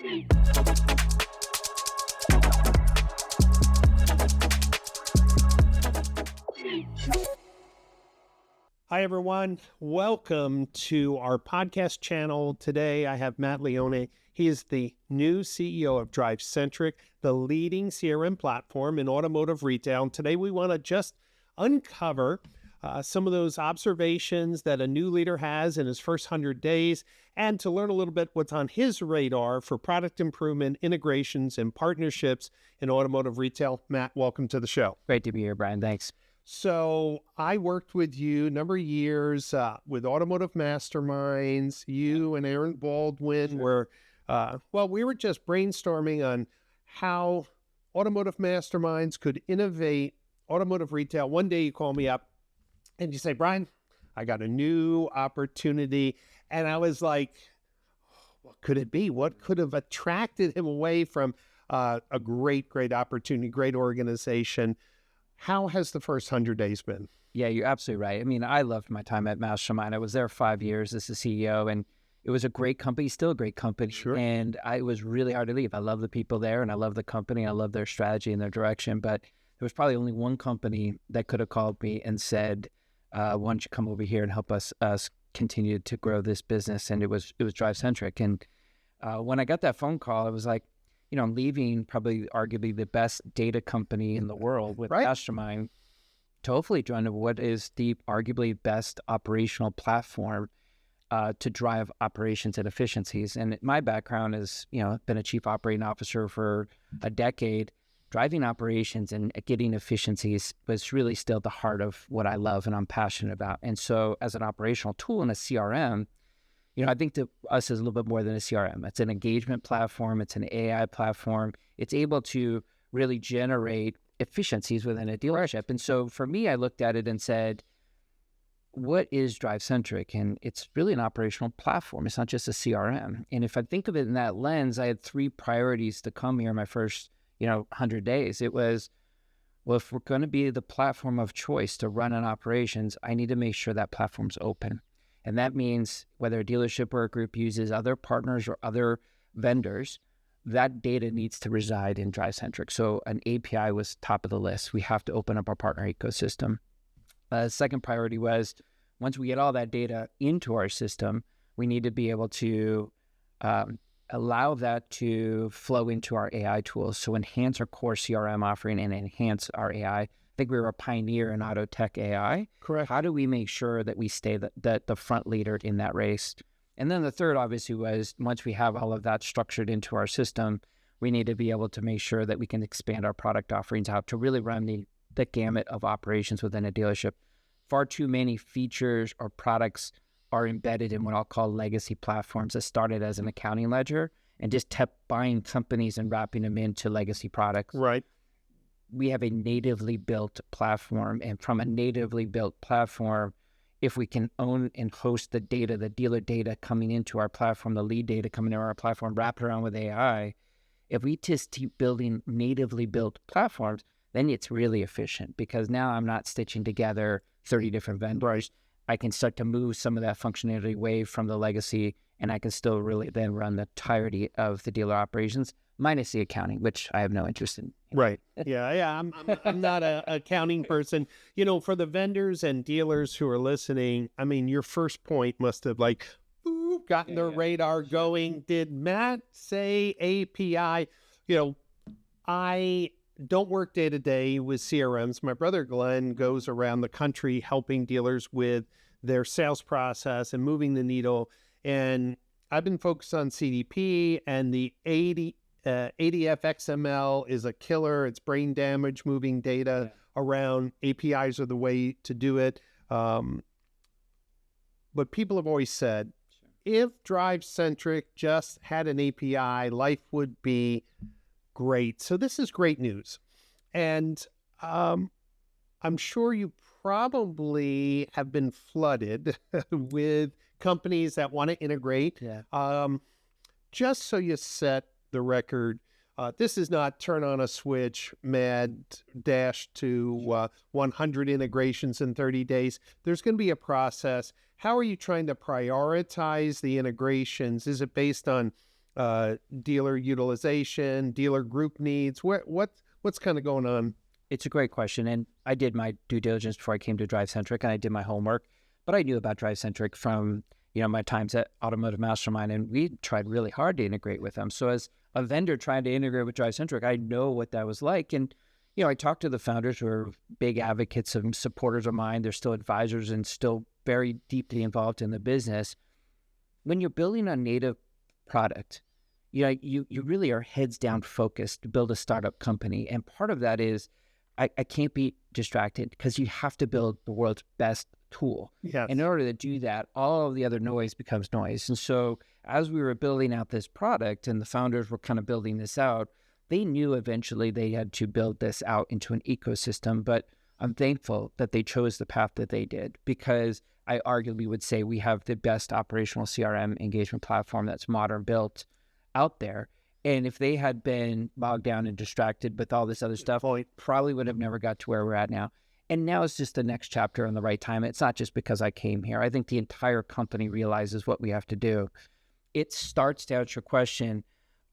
Hi, everyone. Welcome to our podcast channel. Today, I have Matt Leone. He is the new CEO of DriveCentric, the leading CRM platform in automotive retail. And today, we want to just uncover some of those observations that a new leader has in his first 100 days and to learn a little bit what's on his radar for product improvement, integrations, and partnerships in automotive retail. Matt, welcome to the show. Great to be here, Brian. Thanks. So I worked with you a number of years with Automotive Masterminds. You and Aaron Baldwin were, we were just brainstorming on how Automotive Masterminds could innovate automotive retail. One day you call me up and you say, Brian, I got a new opportunity. And I was like, what could it be? What could have attracted him away from a great opportunity, great organization? How has the first 100 days been? Yeah, you're absolutely right. I mean, I loved my time at Mastermind. I was there 5 years as the CEO, and it was a great company, still a great company. Sure. And it was really hard to leave. I love the people there, and I love the company. I love their strategy and their direction. But there was probably only one company that could have called me and said, why don't you come over here and help us continue to grow this business? And it was DriveCentric. And when I got that phone call, I was like, I'm leaving probably arguably the best data company in the world with Mastermind to hopefully join what is the arguably best operational platform to drive operations and efficiencies. And my background is, I've been a chief operating officer for a decade. Driving operations and getting efficiencies was really still the heart of what I love and I'm passionate about. And so as an operational tool in a CRM, I think to us is a little bit more than a CRM. It's an engagement platform. It's an AI platform. It's able to really generate efficiencies within a dealership. And so for me, I looked at it and said, what is DriveCentric? And it's really an operational platform. It's not just a CRM. And if I think of it in that lens, I had 3 priorities to come here in my first 100 days. It was, well, if we're going to be the platform of choice to run an operations, I need to make sure that platform's open. And that means whether a dealership or a group uses other partners or other vendors, that data needs to reside in DriveCentric. So an API was top of the list. We have to open up our partner ecosystem. Second priority was, once we get all that data into our system, we need to be able to allow that to flow into our AI tools. So enhance our core CRM offering and enhance our AI. I think we were a pioneer in auto tech AI. Correct. How do we make sure that we stay the front leader in that race? And then the third, obviously, was once we have all of that structured into our system, we need to be able to make sure that we can expand our product offerings out to really run the gamut of operations within a dealership. Far too many features or products are embedded in what I'll call legacy platforms that started as an accounting ledger and just kept buying companies and wrapping them into legacy products. Right. We have a natively built platform, and from a natively built platform, if we can own and host the data, the dealer data coming into our platform, the lead data coming into our platform, wrapped around with AI, if we just keep building natively built platforms, then it's really efficient because now I'm not stitching together 30 different vendors. I can start to move some of that functionality away from the legacy, and I can still really then run the entirety of the dealer operations, minus the accounting, which I have no interest in. Right. Yeah. I'm not an accounting person. For the vendors and dealers who are listening, I mean, your first point must have gotten their radar going. Did Matt say API? I don't work day to day with CRMs. My brother Glenn goes around the country helping dealers with their sales process and moving the needle. And I've been focused on CDP, and the ADF XML is a killer. It's brain damage, moving data around. APIs are the way to do it. But people have always said, if DriveCentric just had an API, life would be great. So this is great news. And I'm sure you probably have been flooded with companies that want to integrate. Just so you set the record, this is not turn on a switch, mad dash to 100 integrations in 30 days. There's going to be a process. How are you trying to prioritize the integrations? Is it based on dealer utilization, dealer group needs? What's kind of going on? It's a great question. And I did my due diligence before I came to DriveCentric, and I did my homework. But I knew about DriveCentric from, my times at Automotive Mastermind, and we tried really hard to integrate with them. So as a vendor trying to integrate with DriveCentric, I know what that was like. And, I talked to the founders who are big advocates and supporters of mine. They're still advisors and still very deeply involved in the business. When you're building a native product, you really are heads down focused to build a startup company. And part of that is I can't be distracted because you have to build the world's best tool. Yes. And in order to do that, all of the other noise becomes noise. And so as we were building out this product and the founders were kind of building this out, they knew eventually they had to build this out into an ecosystem. But I'm thankful that they chose the path that they did, because I arguably would say we have the best operational CRM engagement platform that's modern built out there. And if they had been bogged down and distracted with all this other stuff, probably would have never got to where we're at now. And now it's just the next chapter in the right time. It's not just because I came here. I think the entire company realizes what we have to do. It starts to answer your question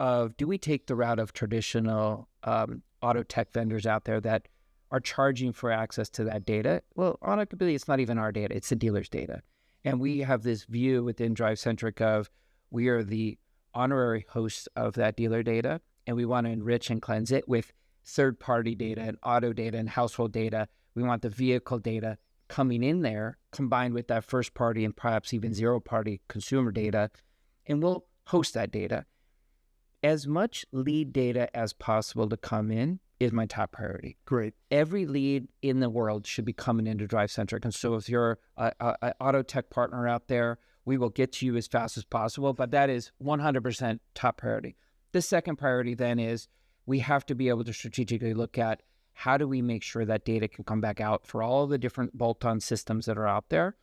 of, do we take the route of traditional auto tech vendors out there that are charging for access to that data? Well, arguably, it's not even our data. It's the dealer's data. And we have this view within DriveCentric of we are the honorary hosts of that dealer data, and we want to enrich and cleanse it with third-party data and auto data and household data. We want the vehicle data coming in there, combined with that first-party and perhaps even zero-party consumer data, and we'll host that data. As much lead data as possible to come in is my top priority. Great. Every lead in the world should be coming into DriveCentric. And so if you're an auto tech partner out there, we will get to you as fast as possible, but that is 100% top priority. The second priority then is we have to be able to strategically look at how do we make sure that data can come back out for all the different bolt-on systems that are out there.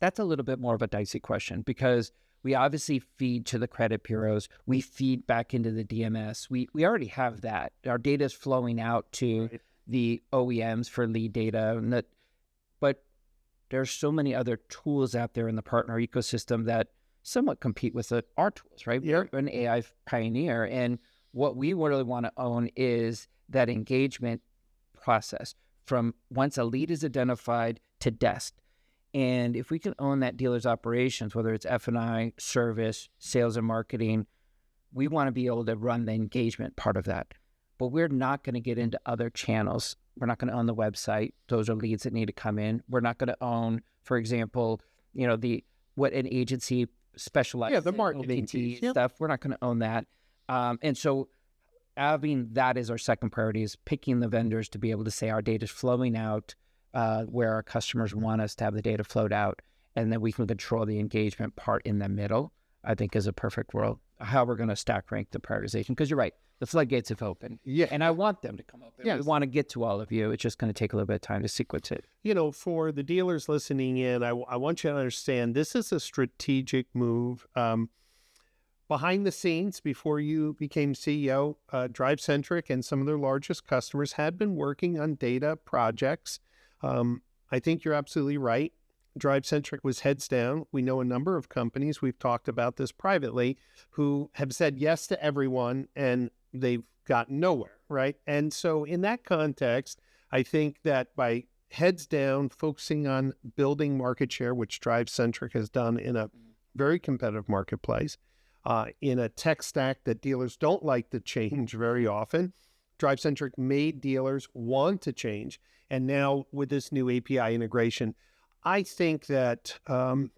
That's a little bit more of a dicey question, because we obviously feed to the credit bureaus. We feed back into the DMS. We already have that. Our data is flowing out to the OEMs for lead data. But there's so many other tools out there in the partner ecosystem that somewhat compete with our tools, right? Yeah. We're an AI pioneer. And what we really want to own is that engagement process from once a lead is identified to desk. And if we can own that dealer's operations, whether it's F&I, service, sales and marketing, we want to be able to run the engagement part of that. But we're not going to get into other channels. We're not going to own the website. Those are leads that need to come in. We're not going to own, for example, what an agency specializes the marketing in stuff. We're not going to own that. And so having that as our second priority is picking the vendors to be able to say our data is flowing out where our customers want us to have the data flowed out, and then we can control the engagement part in the middle, I think is a perfect world. How we're going to stack rank the prioritization, because you're right, the floodgates have opened. Yeah. And I want them to come open. Yes. We want to get to all of you. It's just going to take a little bit of time to sequence it. For the dealers listening in, I want you to understand this is a strategic move. Behind the scenes, before you became CEO, DriveCentric and some of their largest customers had been working on data projects. I think you're absolutely right. DriveCentric was heads down. We know a number of companies, we've talked about this privately, who have said yes to everyone and they've gotten nowhere, right? And so in that context, I think that by heads down, focusing on building market share, which DriveCentric has done in a very competitive marketplace, in a tech stack that dealers don't like to change very often, DriveCentric made dealers want to change. And now with this new API integration, I think that the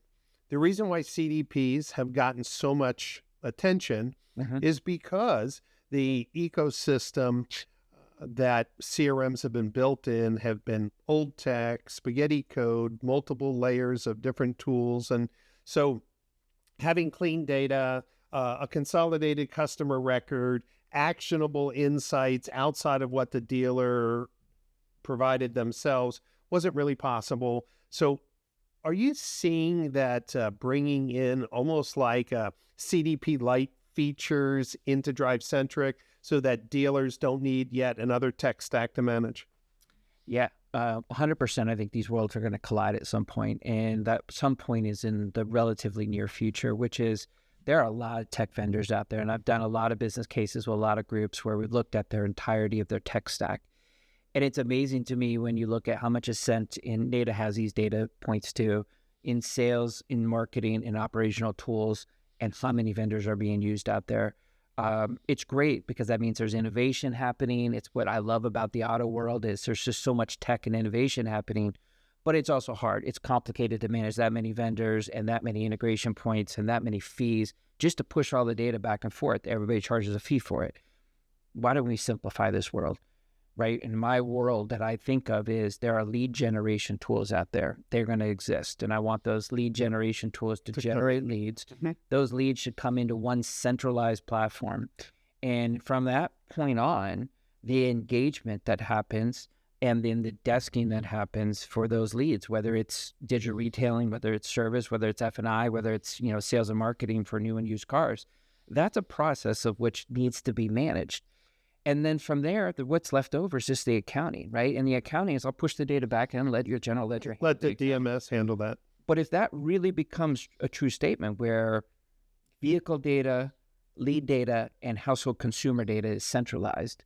reason why CDPs have gotten so much attention is because the ecosystem that CRMs have been built in have been old tech, spaghetti code, multiple layers of different tools. And so having clean data, a consolidated customer record, actionable insights outside of what the dealer provided themselves wasn't really possible. So are you seeing that bringing in almost like CDP-like features into DriveCentric so that dealers don't need yet another tech stack to manage? Yeah, 100%. I think these worlds are going to collide at some point, and that some point is in the relatively near future, which is there are a lot of tech vendors out there, and I've done a lot of business cases with a lot of groups where we've looked at their entirety of their tech stack. And it's amazing to me when you look at how much is sent in data has these data points to in sales, in marketing, in operational tools, and how many vendors are being used out there. It's great because that means there's innovation happening. It's what I love about the auto world is there's just so much tech and innovation happening, but it's also hard. It's complicated to manage that many vendors and that many integration points and that many fees just to push all the data back and forth. Everybody charges a fee for it. Why don't we simplify this world? Right? In my world that I think of is there are lead generation tools out there. They're going to exist. And I want those lead generation tools to generate leads. Those leads should come into one centralized platform. And from that point on, the engagement that happens and then the desking that happens for those leads, whether it's digital retailing, whether it's service, whether it's F&I, whether it's, sales and marketing for new and used cars, that's a process of which needs to be managed. And then from there, what's left over is just the accounting, right? And the accounting is I'll push the data back and let your general ledger. Let the DMS handle that. But if that really becomes a true statement where vehicle data, lead data, and household consumer data is centralized,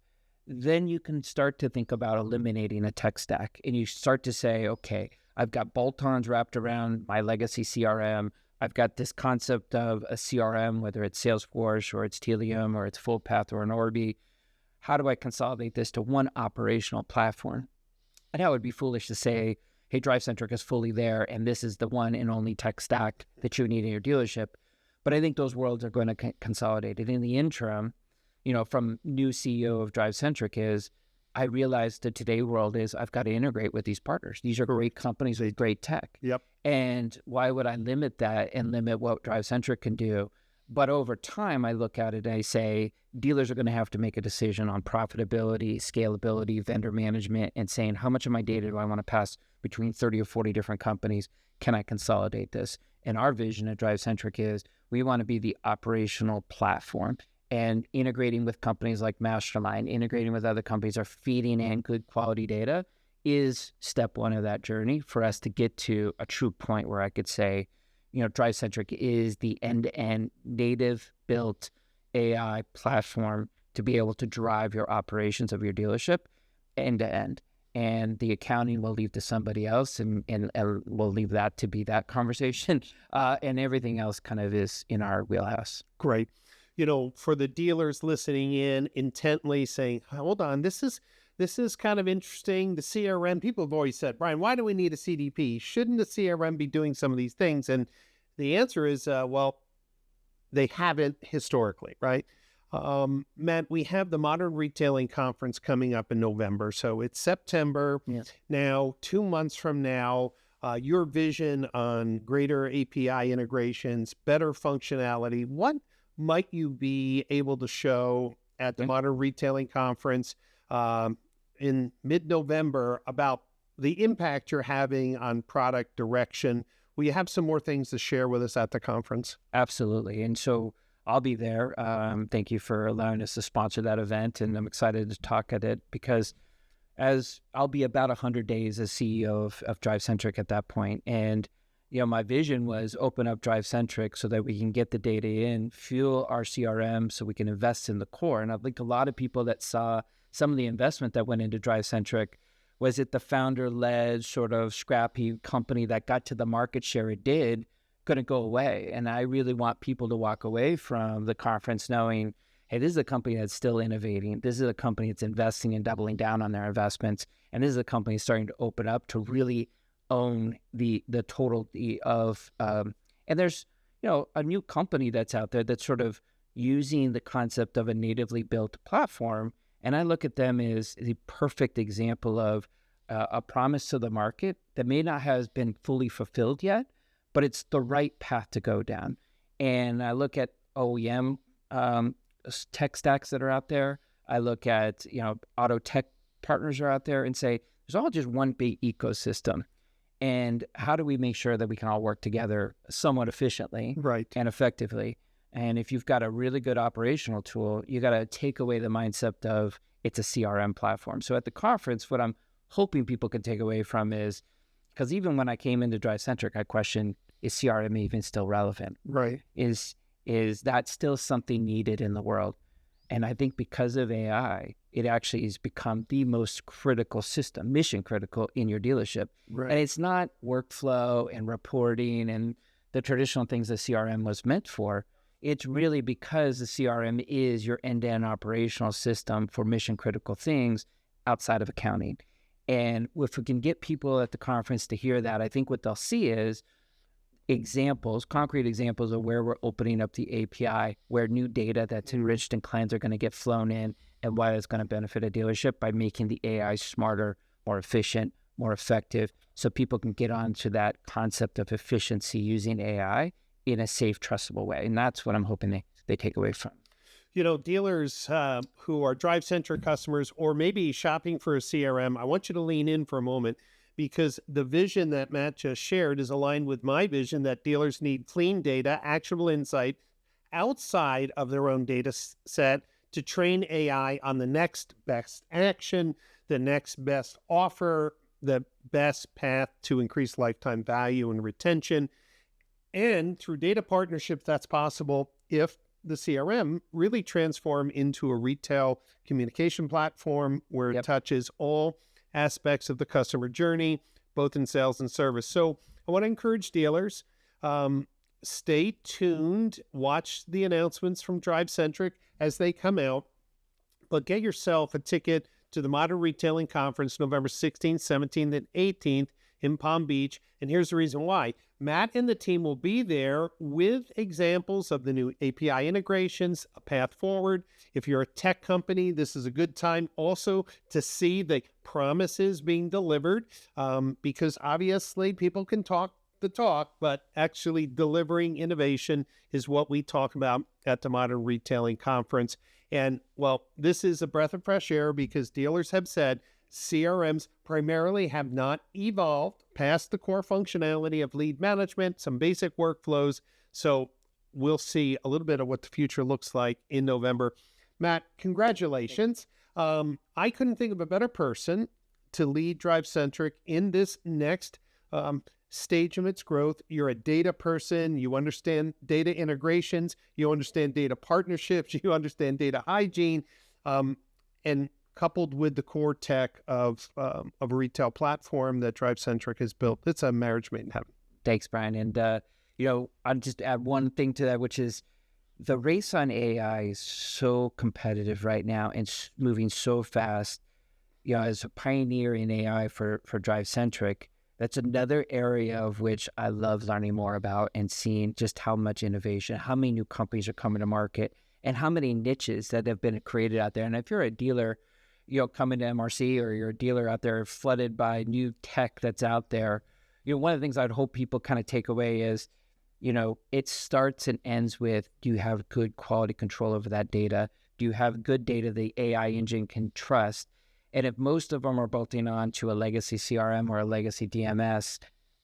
then you can start to think about eliminating a tech stack. And you start to say, okay, I've got bolt-ons wrapped around my legacy CRM. I've got this concept of a CRM, whether it's Salesforce or it's Telium or it's FullPath or an Orbi. How do I consolidate this to one operational platform? And that would be foolish to say, hey, DriveCentric is fully there, and this is the one and only tech stack that you need in your dealership. But I think those worlds are going to consolidate. And in the interim, from new CEO of DriveCentric is, I realized that today's world is I've got to integrate with these partners. These are great companies with great tech. Yep. And why would I limit that and limit what DriveCentric can do? But over time, I look at it and I say, dealers are going to have to make a decision on profitability, scalability, vendor management, and saying, how much of my data do I want to pass between 30 or 40 different companies? Can I consolidate this? And our vision at DriveCentric is we want to be the operational platform, and integrating with companies like Mastermind, integrating with other companies are feeding in good quality data is step one of that journey for us to get to a true point where I could say, DriveCentric is the end-to-end native built AI platform to be able to drive your operations of your dealership end-to-end. And the accounting will leave to somebody else, and we'll leave that to be that conversation. And everything else kind of is in our wheelhouse. Great. For the dealers listening in intently saying, hold on, this is kind of interesting. The CRM, people have always said, Brian, why do we need a CDP? Shouldn't the CRM be doing some of these things? And the answer is, well, they haven't historically, right? Matt, we have the Modern Retailing Conference coming up in November. So it's September. Yes. Now, 2 months from now, your vision on greater API integrations, better functionality, what might you be able to show at the Modern Retailing Conference in mid-November about the impact you're having on product direction? Will you have some more things to share with us at the conference? Absolutely. And so I'll be there. Thank you for allowing us to sponsor that event. And I'm excited to talk at it because as I'll be about 100 days as CEO of DriveCentric at that point. And my vision was open up DriveCentric so that we can get the data in, fuel our CRM so we can invest in the core. And I think a lot of people that saw some of the investment that went into DriveCentric, was it the founder-led sort of scrappy company that got to the market share it did, going to go away. And I really want people to walk away from the conference knowing, hey, this is a company that's still innovating. This is a company that's investing and doubling down on their investments. And this is a company starting to open up to really own the totality of, and there's, a new company that's out there that's sort of using the concept of a natively built platform. And I look at them as the perfect example of a promise to the market that may not have been fully fulfilled yet, but it's the right path to go down. And I look at OEM tech stacks that are out there. I look at, auto tech partners are out there and say, there's all just one big ecosystem. And how do we make sure that we can all work together somewhat efficiently and effectively? And if you've got a really good operational tool, you got to take away the mindset of it's a CRM platform. So at the conference, what I'm hoping people can take away from is, because even when I came into DriveCentric, I questioned, is CRM even still relevant? Right. Is is that still something needed in the world. And I think because of AI, it actually has become the most critical system, mission critical in your dealership. Right. And it's not workflow and reporting and the traditional things the CRM was meant for. It's really because the CRM is your end-to-end operational system for mission critical things outside of accounting. And if we can get people at the conference to hear that, I think what they'll see is examples, concrete examples of where we're opening up the API, where new data that's enriched and cleansed are going to get flown in, and why it's going to benefit a dealership by making the AI smarter, more efficient, more effective, so people can get onto that concept of efficiency using AI in a safe, trustable way. And that's what I'm hoping they take away from. You know, dealers who are DriveCentric customers or maybe shopping for a CRM, I want you to lean in for a moment, because the vision that Matt just shared is aligned with my vision that dealers need clean data, actionable insight outside of their own data set to train AI on the next best action, the next best offer, the best path to increase lifetime value and retention. And through data partnerships, that's possible if the CRM really transform into a retail communication platform where it touches all aspects of the customer journey, both in sales and service. So I want to encourage dealers, stay tuned, watch the announcements from DriveCentric as they come out, but get yourself a ticket to the Modern Retailing Conference, November 16th, 17th, and 18th in Palm Beach. And here's the reason why. Matt and the team will be there with examples of the new API integrations, a path forward. If you're a tech company, this is a good time also to see the promises being delivered, because obviously people can talk the talk, but actually delivering innovation is what we talk about at the Modern Retailing Conference. And well, this is a breath of fresh air because dealers have said CRMs primarily have not evolved past the core functionality of lead management, some basic workflows. So we'll see a little bit of what the future looks like in November. Matt, congratulations. I couldn't think of a better person to lead DriveCentric in this next stage of its growth. You're a data person. You understand data integrations. You understand data partnerships. You understand data hygiene. And coupled with the core tech of a retail platform that DriveCentric has built, it's a marriage made in heaven. Thanks, Brian. And, I'll just add one thing to that, which is the race on AI is so competitive right now and moving so fast. As a pioneer in AI for DriveCentric, that's another area of which I love learning more about and seeing just how much innovation, how many new companies are coming to market, and how many niches that have been created out there. And if you're a dealer, coming to MRC, or you're a dealer out there flooded by new tech that's out there, one of the things I'd hope people kind of take away is, it starts and ends with, do you have good quality control over that data? Do you have good data the AI engine can trust? And if most of them are bolting on to a legacy CRM or a legacy DMS,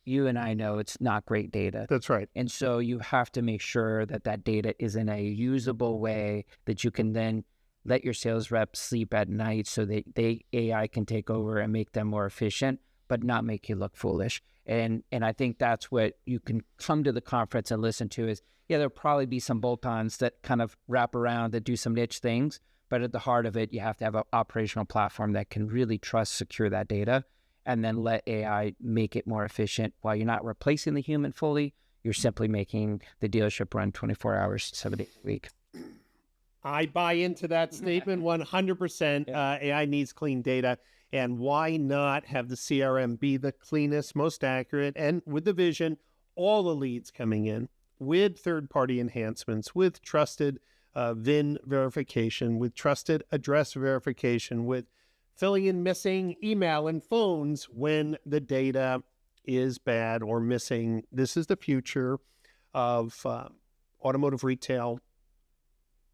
you and I know it's not great data. That's right. And so you have to make sure that that data is in a usable way that you can then let your sales reps sleep at night so that AI can take over and make them more efficient, but not make you look foolish. And I think that's what you can come to the conference and listen to is, there'll probably be some bolt-ons that kind of wrap around that do some niche things, but at the heart of it, you have to have an operational platform that can really trust, secure that data, and then let AI make it more efficient. While you're not replacing the human fully, you're simply making the dealership run 24 hours, 7 days a week. I buy into that statement 100%. AI needs clean data. And why not have the CRM be the cleanest, most accurate, and with the vision, all the leads coming in with third-party enhancements, with trusted VIN verification, with trusted address verification, with filling in missing email and phones when the data is bad or missing. This is the future of automotive retail,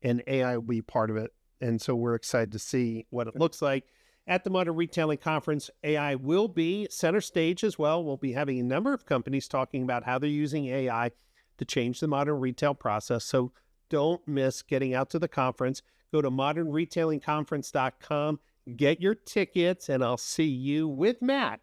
and AI will be part of it. And so we're excited to see what it looks like. At the Modern Retailing Conference, AI will be center stage as well. We'll be having a number of companies talking about how they're using AI to change the modern retail process. So don't miss getting out to the conference. Go to modernretailingconference.com, get your tickets, and I'll see you with Matt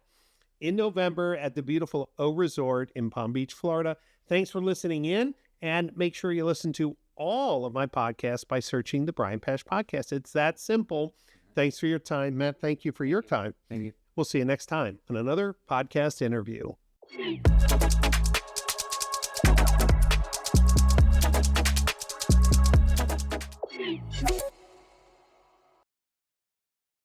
in November at the beautiful O Resort in Palm Beach, Florida. Thanks for listening in, And make sure you listen to all of my podcasts by searching the Brian Pasch Podcast. It's that simple. Thanks for your time, Matt. Thank you for your time. Thank you. We'll see you next time on another podcast interview.